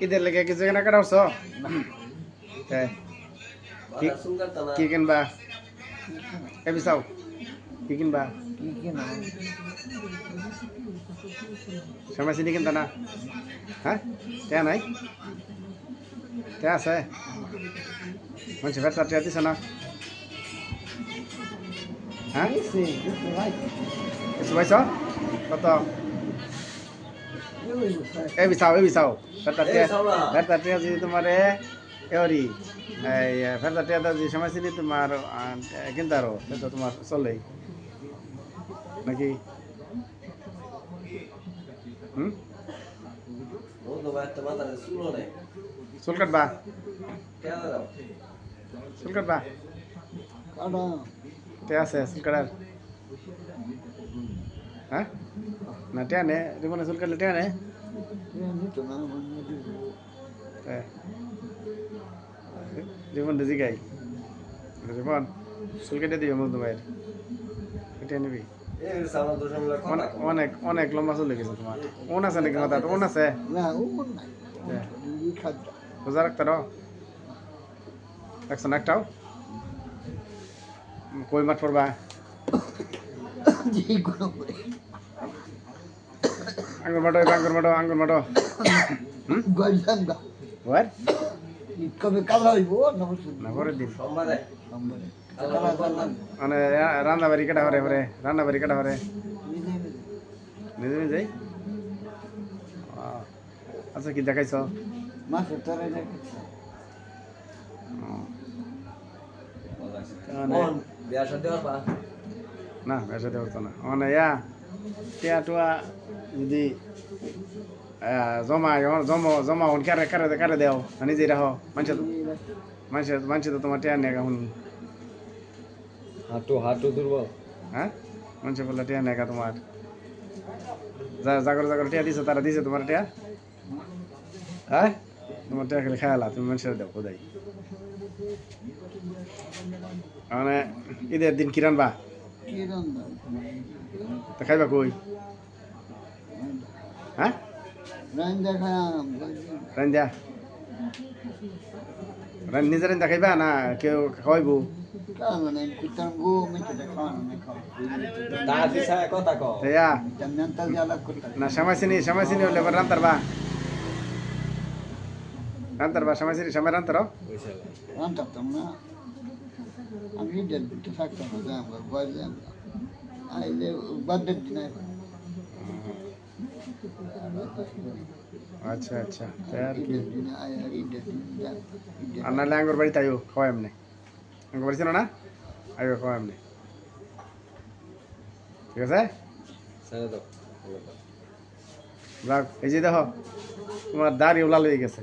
ঈদের লেগে কিছু কেনাকাটা করছো? কি কিনবা? এবি চাও কি কিনবা? সময় চিনি কিনতা না? হ্যাঁ টেয়া নাই? টেয়া আছে? মানুষ ফেরতা টেয়া দিছে না? হ্যাঁ কিছু পাইছ? কত? এবি চাও ফেরতা টেয়া যদি তোমার এওরি ফেরতা টেয়া দাও যদি সময় চিনি তোমার কিনতে আরো সেটা তোমার চলেই নাকি? চুল কাটবা? চুল কাটবা? টেয়া আছে চুল কাটার? হ্যাঁ না টেয়া নে রিমনে চুল কাটলে টেয়া নে? রিমন দিদি গাই রিমন চুল কেটে দিবে মজনু ভাইয়ের কেটে নিবি? অনেক অনেক লম্বা চুল গেছে তোমার। ওন আছে নাকি মাথা? ওন আছে? রোজা রাখতে রাখছো না একটাও? কই মাঠ পড়বা? আঙ্গুর মাঠো আঙ্গুর মাঠো না পরের দিন মানে রান্না বাড়ি কাটা হরে পরে রান্না বাড়ি কাটা হরে নিজে নিজেই? আচ্ছা কি দেখাইছ? না বেসা দেওয়া হতো না মানে টিয়া টুয়া যদি জমা জমা জমা হন কারে কারে কারে দেও নিজে রাহ মানুষে তো তোমার টিয়া নেগা হুন হাঁটু দুর্বল। হ্যাঁ মানুষে বললে টিয়া নেগা তোমার জাগর টিয়া দিছে তারা দিছে তোমার টিয়া? হ্যাঁ তোমার টিয়া খেলে খেয়ালা তুমি মানুষের দেও কোথায়? মানে ঈদের দিন কি রানবা? তা খাইবা কই? হ্যাঁ রান্দা নিজে রান্দা খাইবা না কেউ খাওয়াইবো? না সময় চিনি হলে রান্তারবা সময় চিনি সময় রান্তার আচ্ছা আচ্ছা তাই আর কি আর নাহলে আঙ্গুর বাড়িতে আইও খাওয়াই এমনি আঙ্গুর বাড়ি ছিল না আইও খাওয়াই এমনি ঠিক আছে? যাক এই যে দেখো তোমার দাড়ি ওলা লেগে গেছে।